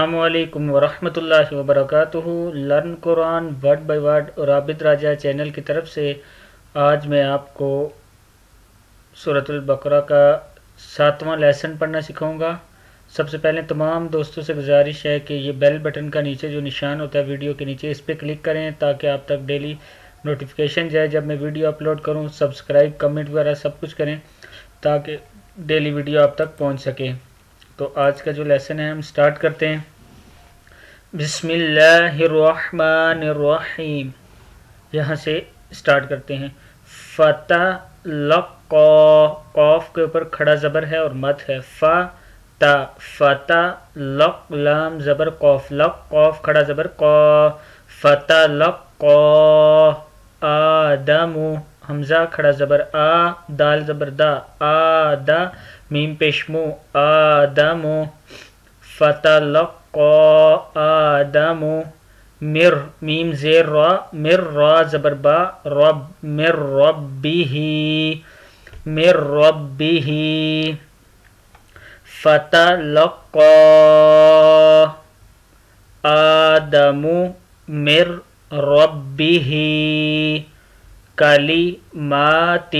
السلام علیکم ورحمۃ اللہ وبرکاتہ۔ Learn Quran word by word اور عابد راجہ چینل کی طرف سے آج میں آپ کو سورۃ البقرہ کا 7واں لیسن پڑھنا سکھاؤں گا۔ سب سے پہلے تمام دوستوں سے گزارش ہے کہ یہ بیل بٹن کا نیچے جو نشان ہوتا ہے ویڈیو کے نیچے، اس پہ کلک کریں تاکہ آپ تک ڈیلی نوٹیفیکیشن جائے جب میں ویڈیو اپلوڈ کروں۔ سبسکرائب، کمنٹ وغیرہ سب کچھ کریں تاکہ ڈیلی ویڈیو آپ تک پہنچ سکے۔ تو آج کا جو لیسن ہے ہم سٹارٹ کرتے ہیں۔ بسم اللہ الرحمن الرحیم، یہاں سے سٹارٹ کرتے ہیں۔ فتح لقا، قاف کے اوپر کھڑا زبر ہے اور مد ہے۔ فتح لق، لام زبر قاف، لق قاف کھڑا زبر قا، فتح لقا آدم، حمزہ کھڑا زبر آ، دال زبر دا، آدا میم پیشمو آدم، فتلقا آدم مر، میم زیر را، مر را زبر با، رب مر ربه، مر ربه، فتلقا آدم مر ربه کلمات،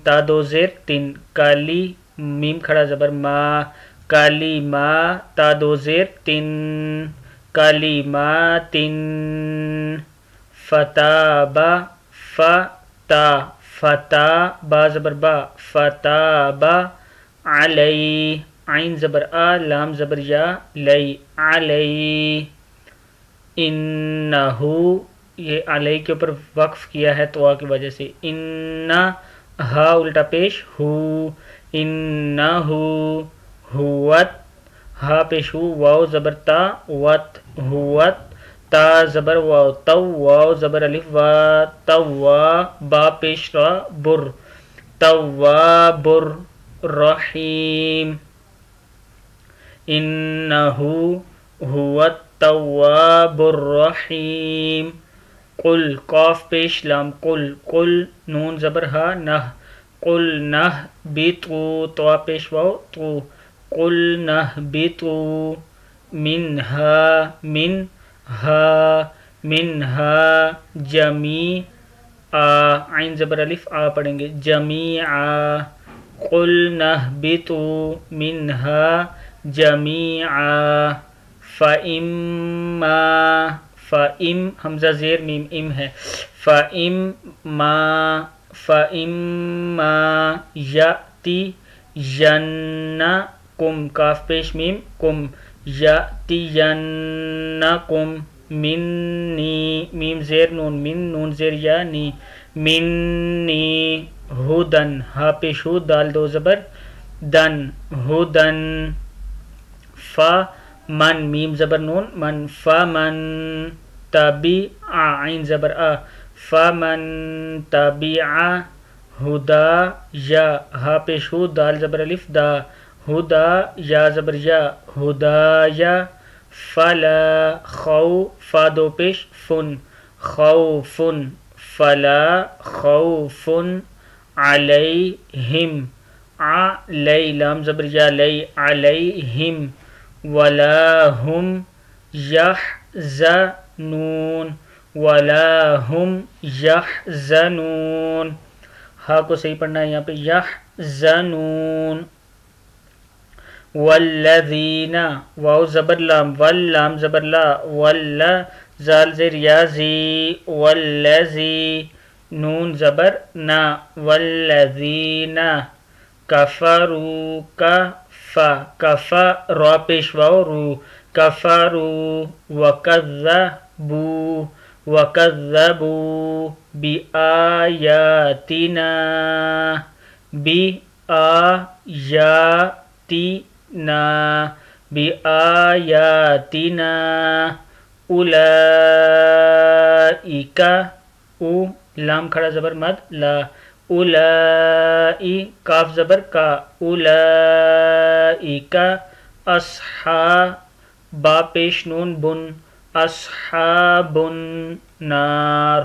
تا دو زیر تن، کلی میم کھڑا زبر ما، کلمہ تا دو زیر تن، کلمات، فتابا فتا، فتا با زبر با، فتابا علی، عین زبر آ، لام زبر یا، لی علی، انہو، یہ علی کے اوپر وقف کیا ہے تو کی وجہ سے، انہ ہا الٹا پیش ہو، انہو ہوت، ہا پیش ہو، واو زبر تا، وت ہوت، تا زبر واو، تو واو زبر الف وا، توا با پیش را بر، توابر رحیم، انہو هو التواب الرحیم، قل قاف پیش لام قل، قل نون زبر ہا نہ، قل نہ بیتو، تو پیش واو تو، قل نہ بیتو منہا، منہا، منہا جمی آ، عین زبر الف آ پڑھیں گے، جمیعا، قل نہ بیتو منہا جمیعا، فَإِمَّا، فَإِم حمزہ زیر میم ام ہے، فَإِمَّا، فَإِمَّا یأتی ینکم، کاف پیش میم کم، یأتینکم منی، میم زیر نون، من نون زیر یا نی، منی ہدن، ہا پیش ہو، دال دو زبر دن، ہدن، من میم زبر نون من، فمن تبع، عین زبر آ، فمن تبع ہدا یا، ہا پیش ہو، دال زبر الف دا، ہدا یا زبر یا، ہدا یا، فلا خو، فا دو پیش فن، خوفن، فلا خوف علیہم، علی لام زبر یا، لی علیہم، ولا هم يحزنون، ولا هم يحزنون، ہا کو صحیح پڑھنا ہے یہاں پہ، يحزنون، والذین، واو زبر لام، واللام زبر لا، ولا زال زیر یا زی، والذی نون زبر نا، والذین کفروا کفا، کفا را پیش واو رو، کفروا وکذبوا، وکذبوا بآیاتنا، بآیاتنا، بآیاتنا، اولئک، او لام کھڑا زبر مد لا، اولائی کاف زبر کا، اولئک اصحاب، با پیش نون بن، اصحاب النار،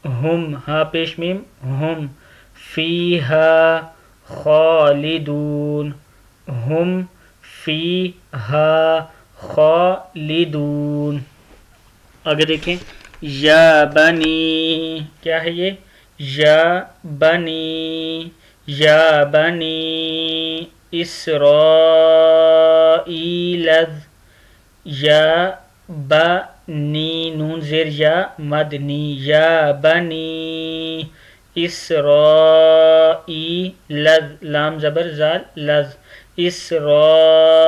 ہم ہا پیش میم ہم، فیہا خالدون، ہم فیہا خالدون. آگے دیکھیں یا بنی، کیا ہے یہ؟ یا بنی، یا بنی اسرائیل، یا بنی نون زیر یا مدنی، یا بنی اسرائیل، لام زبر زال لز، اسرائیل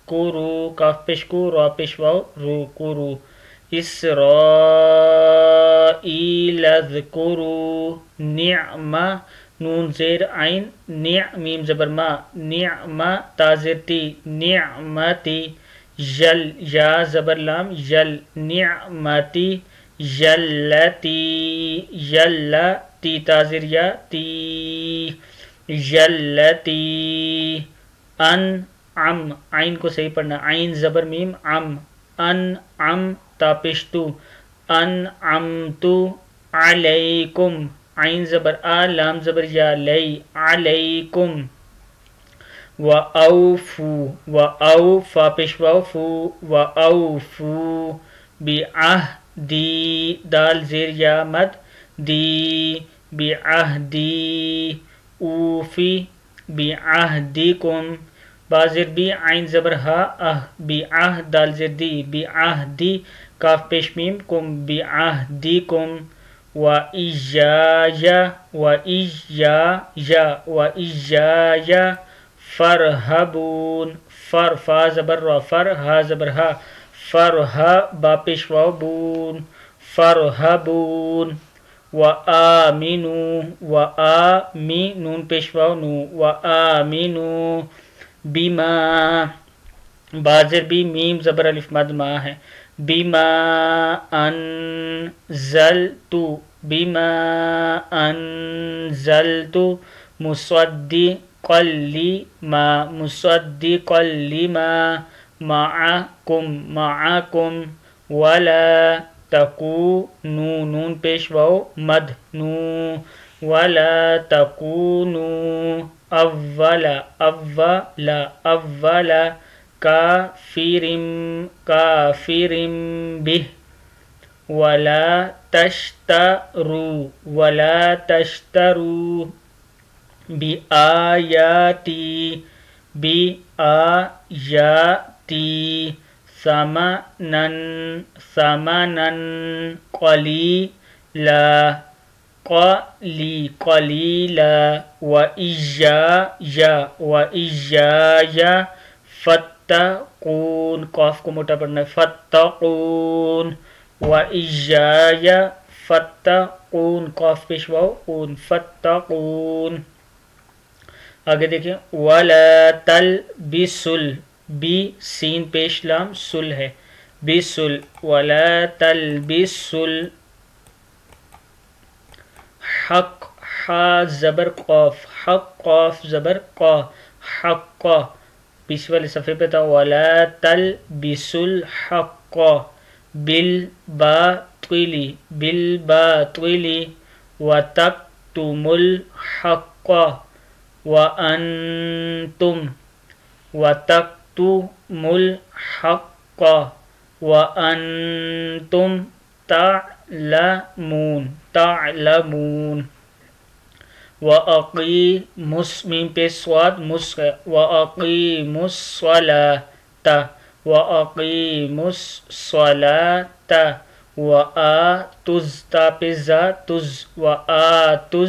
کرو، کاف پیش کو را پیش واو رو کرو، اسرائیل اذکروا نعمہ نون زیر عین میم زبر ما نعمہ تا زیر تی نعمتی، یل یا زبر لام یل نعمتی یلتی، یل تی تا زیر یا تی یلتی، انعم عین کو صحیح پڑھنا، عین زبر میم عم انعم تا پیش تو انعمتو علیکم، عین زبر آ لام زبر یا لی علیکم، وَأَوْفُوا وَأَوْ فا پیش واو فو وَأَوْفُوا بِعَهْدِي دال زیر یا مد دی بِعَهْدِي اوفی بِعَهْدِكُمْ بازر بی عین زبر ہا بعہد دال زیر دی بعہدی کاف پیش میم کم بعہدیکم وَإِيَّايَ وَإِيَّايَ وَإِيَّايَ فرحبون، فر فا زبر را فر ہا زبر ہا فرحا با پیش واو بون فرحبون وآمنوا وآمی نون پیش واو نو وآمنوا بما بازر بی میم زبر الف مد ما ہے بما انزلتو بما انزلتو مصدقا لما مصدقا لما معکم معکم ولا تکونوا نون پیش واو مد نو ولا تکونوا اول کافر به ولا تشتروا بآیاتی ثمنا قلیلا وإیایا فتقون قاف کو موٹا پڑھنا ہے فتقون وإیایا فتقون قاف پیش واو اون فتقون. آگے دیکھیں ولا تلبسل بی سین پیش لام سل ہے بسل ولا تلبسل حق حا زبر قاف حق قاف زبر قا حق پیچھے والے صفحے پہ تھا ولا تلبسل حق بالباطل وتكتموا الحق وأنتم تعلمون وأقيموا میم پہ سواد مس وأقيموا الصلاة وآتوا تا پہ زا تز وآتوا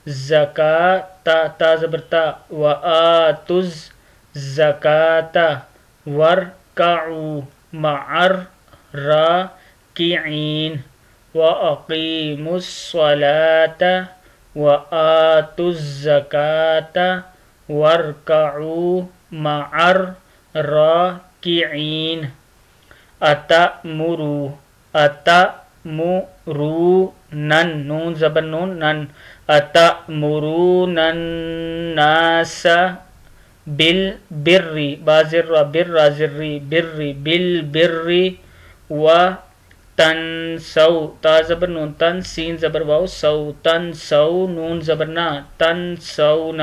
الزکاة تا زبر تا وآتوا الزکاة وارکعوا مع الراکعین وأقيموا الصلاة وآتوا الزکاة وارکعوا مع الراکعین. اتأمرونن نون زبر نون نن اتأمرون الناس بالبر بازر بر زری بر بالبر وتنسوا تا زبر نون تن سین زبر واو سو تنسوا نون زبر نا تنسون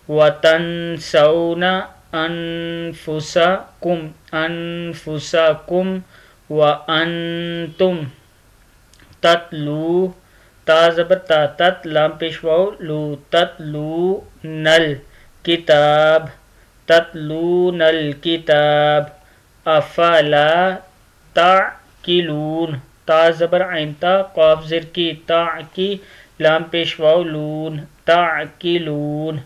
وتنسون انفسکم انفسکم وانتم تتلو تا زبر تا تت لام پیش واو لو تتلون الکتاب تتلون الکتاب افلا تعقلون تا زبر عین تا قاف زر کی تا کی لام پیش واو لون تعقلون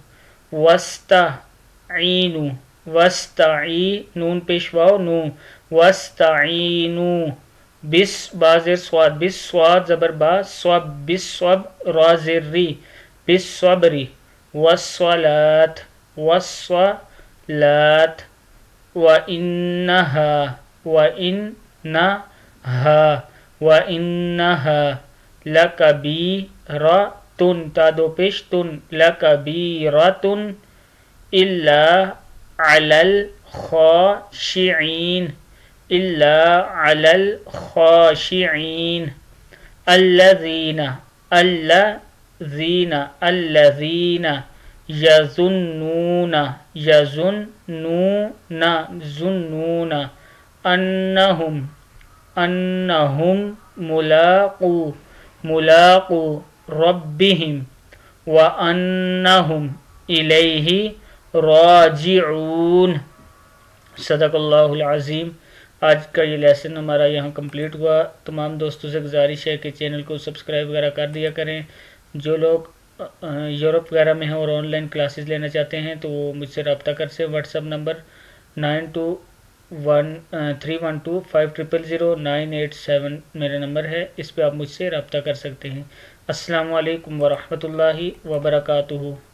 وستعینو وستعی نون پیش واو نو وستعینو بس بازر سواد بس سواد زبر با صوب بس صوب رازر ری بس صبری والصلاة والصلاة وإنها لكبيرة تا دو پیشتن لكبيرة إلا على الخاشعين إلا على الخاشعين الذين يظنون أنهم ملاقو ربهم وأنهم إليه راجعون۔ صدق اللہ العظیم۔ آج کا یہ لیسن ہمارا یہاں کمپلیٹ ہوا۔ تمام دوستوں سے گزارش ہے کہ چینل کو سبسکرائب وغیرہ کر دیا کریں۔ جو لوگ یورپ وغیرہ میں ہیں اور آن لائن کلاسز لینا چاہتے ہیں تو وہ مجھ سے رابطہ کر سے واٹس ایپ نمبر 921312500987 میرا نمبر ہے، اس پہ آپ مجھ سے رابطہ کر سکتے ہیں۔ السلام علیکم ورحمۃ اللہ وبرکاتہ۔